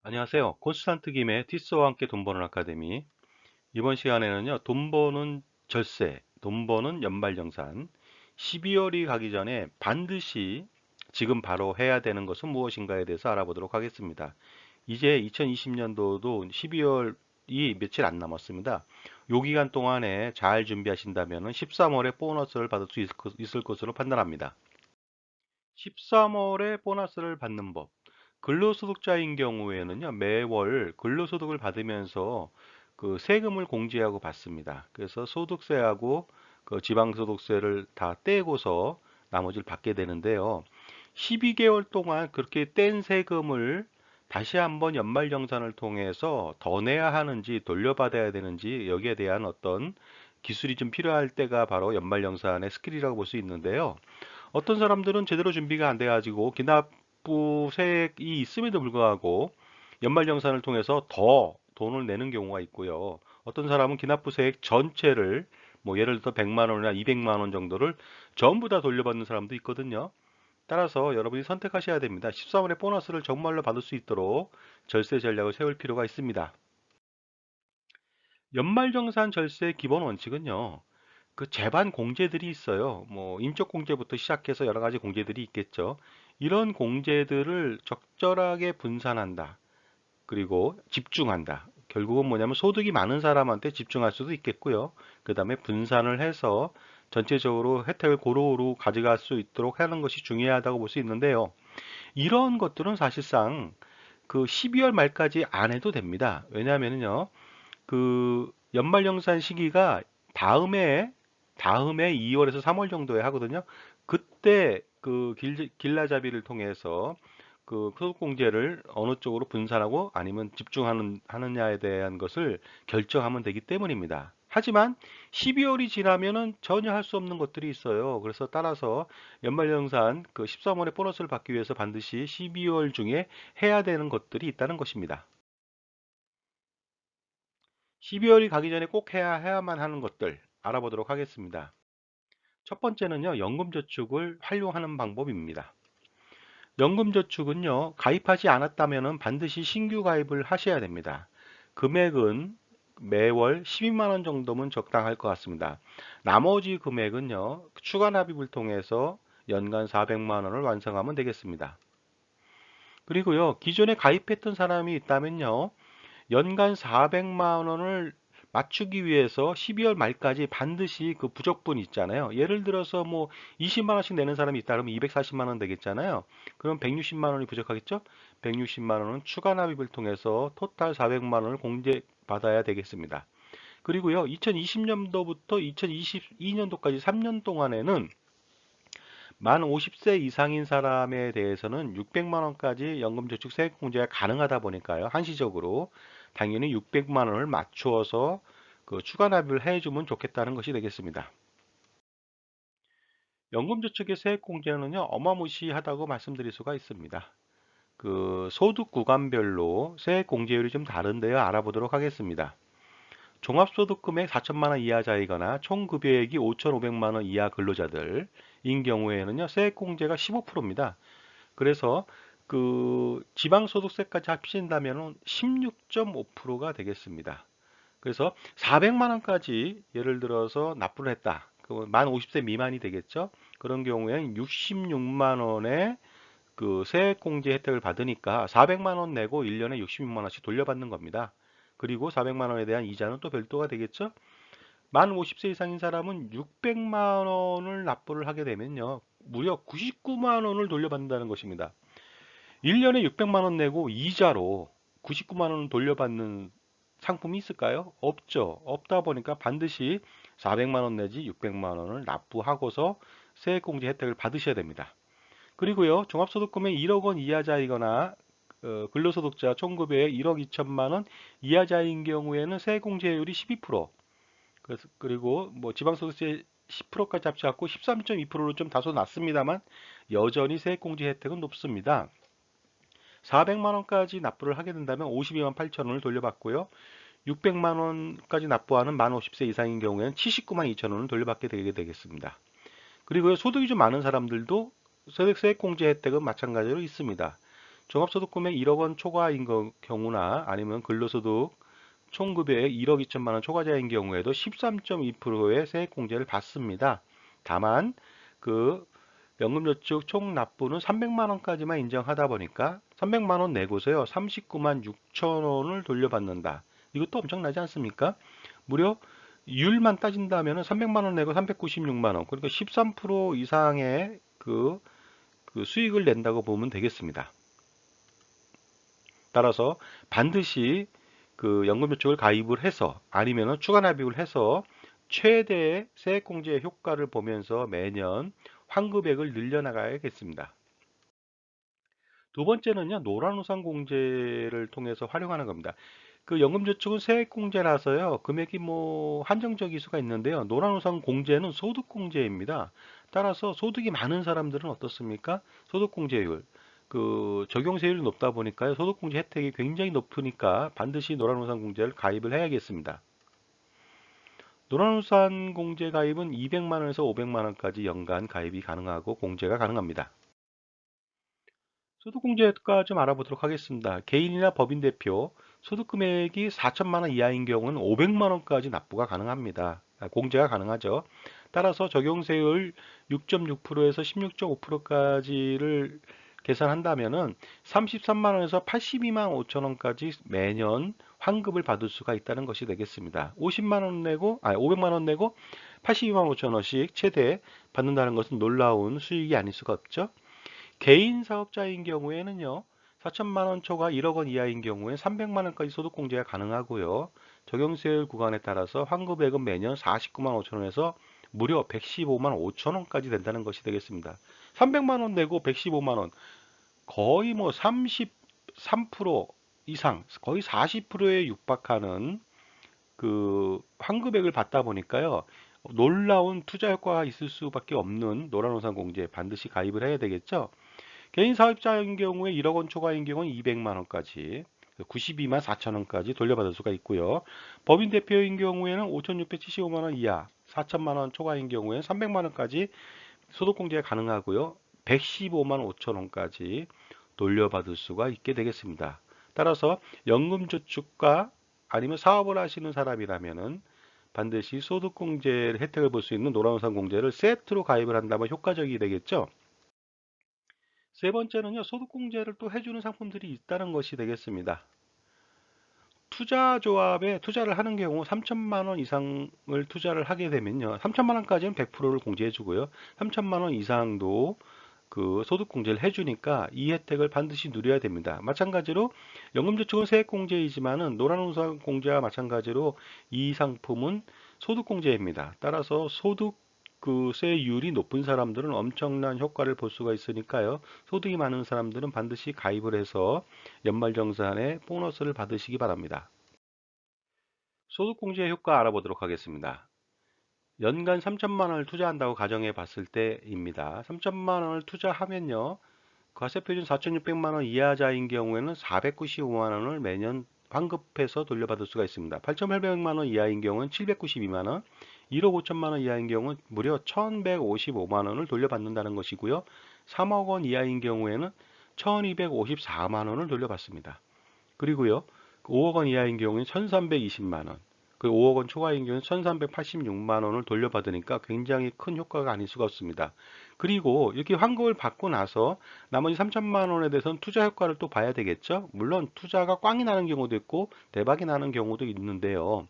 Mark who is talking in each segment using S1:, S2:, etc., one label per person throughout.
S1: 안녕하세요. 콘스탄트 김의 티스와 함께 돈 버는 아카데미. 이번 시간에는요, 돈 버는 절세, 돈 버는 연말정산, 12월이 가기 전에 반드시 지금 바로 해야 되는 것은 무엇인가에 대해서 알아보도록 하겠습니다. 이제 2020년도도 12월이 며칠 안 남았습니다. 요 기간 동안에 잘 준비하신다면 13월에 보너스를 받을 수 있을 것으로 판단합니다. 13월에 보너스를 받는 법. 근로소득자인 경우에는요, 매월 근로소득을 받으면서 그 세금을 공제하고 받습니다. 그래서 소득세하고 그 지방소득세를 다 떼고서 나머지를 받게 되는데요. 12개월 동안 그렇게 뗀 세금을 다시 한번 연말정산을 통해서 더 내야 하는지 돌려받아야 되는지 여기에 대한 어떤 기술이 좀 필요할 때가 바로 연말정산의 스킬이라고 볼 수 있는데요. 어떤 사람들은 제대로 준비가 안 돼가지고 기납부세액이 있음에도 불구하고 연말정산을 통해서 더 돈을 내는 경우가 있고요. 어떤 사람은 기납부세액 전체를 뭐 예를 들어 100만 원이나 200만 원 정도를 전부 다 돌려받는 사람도 있거든요. 따라서 여러분이 선택하셔야 됩니다. 13월에 보너스를 정말로 받을 수 있도록 절세 전략을 세울 필요가 있습니다. 연말정산 절세의 기본 원칙은요. 그 재반 공제들이 있어요. 뭐 인적 공제부터 시작해서 여러 가지 공제들이 있겠죠. 이런 공제들을 적절하게 분산한다. 그리고 집중한다. 결국은 뭐냐면 소득이 많은 사람한테 집중할 수도 있겠고요. 그 다음에 분산을 해서 전체적으로 혜택을 고루고루 가져갈 수 있도록 하는 것이 중요하다고 볼 수 있는데요. 이런 것들은 사실상 그 12월 말까지 안 해도 됩니다. 왜냐하면요. 그 연말정산 시기가 다음에 2월에서 3월 정도에 하거든요. 그때 그 길라잡이를 통해서 그 소득공제를 어느 쪽으로 분산하고 아니면 하느냐에 대한 것을 결정하면 되기 때문입니다. 하지만 12월이 지나면은 전혀 할 수 없는 것들이 있어요. 그래서 따라서 연말정산 그 13월에 보너스를 받기 위해서 반드시 12월 중에 해야 되는 것들이 있다는 것입니다. 12월이 가기 전에 꼭 해야만 하는 것들 알아보도록 하겠습니다. 첫 번째는요, 연금저축을 활용하는 방법입니다. 연금저축은요, 가입하지 않았다면 반드시 신규 가입을 하셔야 됩니다. 금액은 매월 12만 원 정도면 적당할 것 같습니다. 나머지 금액은요, 추가 납입을 통해서 연간 400만 원을 완성하면 되겠습니다. 그리고요, 기존에 가입했던 사람이 있다면요, 연간 400만 원을 맞추기 위해서 12월 말까지 반드시 그 부적분 있잖아요. 예를 들어서 뭐 20만 원씩 내는 사람이 있다 그러면 240만 원 되겠잖아요. 그럼 160만 원이 부족하겠죠? 160만 원은 추가 납입을 통해서 토탈 400만 원을 공제 받아야 되겠습니다. 그리고요, 2020년도부터 2022년도까지 3년 동안에는 만 50세 이상인 사람에 대해서는 600만 원까지 연금저축 세액공제가 가능하다 보니까요. 한시적으로 당연히 600만 원을 맞추어서 그 추가 납입을 해주면 좋겠다는 것이 되겠습니다. 연금저축의 세액공제는요, 어마무시하다고 말씀드릴 수가 있습니다. 그 소득 구간별로 세액공제율이 좀 다른데요. 알아보도록 하겠습니다. 종합소득 금액 4천만 원 이하자이거나 총 급여액이 5,500만 원 이하 근로자들인 경우에는요, 세액공제가 15%입니다. 그래서 그 지방소득세까지 합친다면 16.5%가 되겠습니다. 그래서 400만 원까지 예를 들어서 납부를 했다. 만 50세 미만이 되겠죠? 그런 경우에는 66만 원의 그 세액공제 혜택을 받으니까 400만 원 내고 1년에 66만 원씩 돌려받는 겁니다. 그리고 400만 원에 대한 이자는 또 별도가 되겠죠? 만 50세 이상인 사람은 600만 원을 납부를 하게 되면요. 무려 99만 원을 돌려받는다는 것입니다. 1년에 600만 원 내고 이자로 99만 원을 돌려받는 상품이 있을까요? 없죠. 없다 보니까 반드시 400만 원 내지 600만 원을 납부하고서 세액공제 혜택을 받으셔야 됩니다. 그리고요, 종합소득금액 1억 원 이하자이거나 근로소득자 총급여액 1억 2천만 원 이하자인 경우에는 세액공제율이 12%, 그리고 뭐 지방소득세 10%까지 합쳐갖고 13.2%로 좀 다소 낮습니다만 여전히 세액공제 혜택은 높습니다. 400만 원까지 납부를 하게 된다면 52만 8천 원을 돌려받고요. 600만 원까지 납부하는 만 50세 이상인 경우에는 79만 2천 원을 돌려받게 되게 되겠습니다. 그리고 소득이 좀 많은 사람들도 세액공제 혜택은 마찬가지로 있습니다. 종합소득 금액 1억 원 초과인 경우나 아니면 근로소득 총급여액 1억 2천만 원 초과자인 경우에도 13.2%의 세액공제를 받습니다. 다만 그 연금저축 총 납부는 300만 원까지만 인정하다 보니까 300만 원 내고서요 39만 6천 원을 돌려받는다. 이것도 엄청나지 않습니까? 무려 율만 따진다면 300만 원 내고 396만 원, 그러니까 13% 이상의 그 수익을 낸다고 보면 되겠습니다. 따라서 반드시 그 연금저축을 가입을 해서 아니면 추가 납입을 해서 최대의 세액공제의 효과를 보면서 매년 환급액을 늘려나가야겠습니다. 두 번째는요, 노란우산 공제를 통해서 활용하는 겁니다. 그 연금저축은 세액공제라서요, 금액이 뭐 한정적일 수가 있는데요. 노란우산 공제는 소득공제입니다. 따라서 소득이 많은 사람들은 어떻습니까? 소득공제율, 그 적용세율이 높다 보니까요, 소득공제 혜택이 굉장히 높으니까 반드시 노란우산 공제를 가입을 해야겠습니다. 노란우산 공제 가입은 200만 원에서 500만 원까지 연간 가입이 가능하고 공제가 가능합니다. 소득공제가 좀 알아보도록 하겠습니다. 개인이나 법인 대표 소득 금액이 4천만 원 이하인 경우는 500만 원까지 납부가 가능합니다. 공제가 가능하죠. 따라서 적용세율 6.6%에서 16.5%까지를 계산한다면은 33만 원에서 82만 5천 원까지 매년 환급을 받을 수가 있다는 것이 되겠습니다. 50만 원 내고, 500만 원 내고 82만 5천 원씩 최대 받는다는 것은 놀라운 수익이 아닐 수가 없죠. 개인 사업자인 경우에는요, 4천만 원 초과 1억 원 이하인 경우에 300만 원까지 소득공제가 가능하고요. 적용세율 구간에 따라서 환급액은 매년 49만 5천 원에서 무려 115만 5천 원까지 된다는 것이 되겠습니다. 300만 원 내고 115만 원, 거의 뭐 33% 이상, 거의 40%에 육박하는 그 환급액을 받다 보니까요. 놀라운 투자 효과가 있을 수밖에 없는 노란우산 공제에 반드시 가입을 해야 되겠죠. 개인 사업자인 경우에 1억 원 초과인 경우는 200만 원까지 92만 4천 원까지 돌려받을 수가 있고요. 법인 대표인 경우에는 5,675만 원 이하, 4천만 원 초과인 경우에는 300만 원까지 소득공제가 가능하고요. 115만 5천 원까지 돌려받을 수가 있게 되겠습니다. 따라서 연금저축과 아니면 사업을 하시는 사람이라면은 반드시 소득공제 혜택을 볼 수 있는 노란우산 공제를 세트로 가입을 한다면 효과적이 되겠죠. 세 번째는요, 소득공제를 또 해주는 상품들이 있다는 것이 되겠습니다. 투자조합에 투자를 하는 경우 3천만 원 이상을 투자를 하게 되면요, 3천만 원까지는 100%를 공제해 주고요, 3천만 원 이상도 그 소득공제를 해주니까 이 혜택을 반드시 누려야 됩니다. 마찬가지로 연금저축은 세액공제이지만은 노란우산 공제와 마찬가지로 이 상품은 소득공제입니다. 따라서 소득 그 세율이 높은 사람들은 엄청난 효과를 볼 수가 있으니까요. 소득이 많은 사람들은 반드시 가입을 해서 연말정산에 보너스를 받으시기 바랍니다. 소득공제 효과 알아보도록 하겠습니다. 연간 3천만 원을 투자한다고 가정해 봤을 때입니다. 3천만 원을 투자하면요. 과세표준 4,600만 원 이하자인 경우에는 495만 원을 매년 환급해서 돌려받을 수가 있습니다. 8,800만 원 이하인 경우는 792만 원, 1억 5천만 원 이하인 경우는 무려 1,155만 원을 돌려받는다는 것이고요. 3억 원 이하인 경우에는 1,254만 원을 돌려받습니다. 그리고요, 5억 원 이하인 경우는 1,320만 원, 그 5억 원 초과인 경우는 1,386만 원을 돌려받으니까 굉장히 큰 효과가 아닐 수가 없습니다. 그리고 이렇게 환급을 받고 나서 나머지 3천만 원에 대해서는 투자 효과를 또 봐야 되겠죠. 물론 투자가 꽝이 나는 경우도 있고 대박이 나는 경우도 있는데요.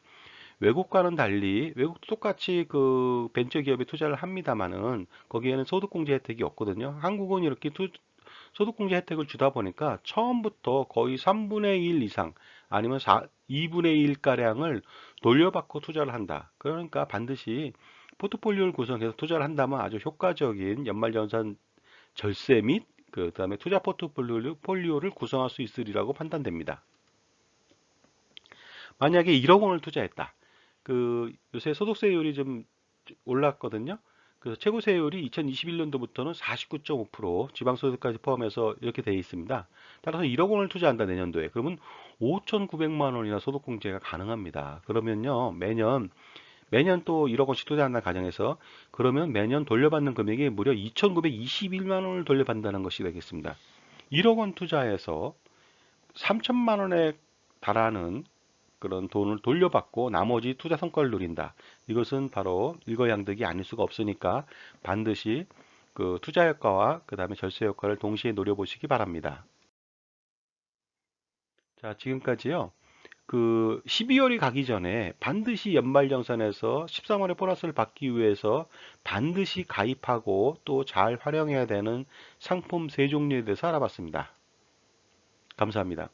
S1: 외국과는 달리 외국도 똑같이 그 벤처 기업에 투자를 합니다만은 거기에는 소득공제 혜택이 없거든요. 한국은 이렇게 소득공제 혜택을 주다 보니까 처음부터 거의 3분의 1 이상 아니면 2분의 1가량을 돌려받고 투자를 한다. 그러니까 반드시 포트폴리오를 구성해서 투자를 한다면 아주 효과적인 연말정산 절세 및 그다음에 투자 포트폴리오를 구성할 수 있으리라고 판단됩니다. 만약에 1억 원을 투자했다. 그 요새 소득세율이 좀 올랐거든요. 그래서 최고세율이 2021년도부터는 49.5% 지방소득까지 포함해서 이렇게 되어 있습니다. 따라서 1억 원을 투자한다 내년도에 그러면 5,900만 원이나 소득공제가 가능합니다. 그러면요 매년 또 1억 원씩 투자한다는 가정에서 그러면 매년 돌려받는 금액이 무려 2,921만 원을 돌려받는다는 것이 되겠습니다. 1억 원 투자해서 3천만 원에 달하는 그런 돈을 돌려받고 나머지 투자 성과를 누린다. 이것은 바로 일거양득이 아닐 수가 없으니까 반드시 그 투자 효과와 그 다음에 절세 효과를 동시에 노려보시기 바랍니다. 자, 지금까지요. 그 12월이 가기 전에 반드시 연말정산에서 13월에 보너스를 받기 위해서 반드시 가입하고 또 잘 활용해야 되는 상품 세 종류에 대해서 알아봤습니다. 감사합니다.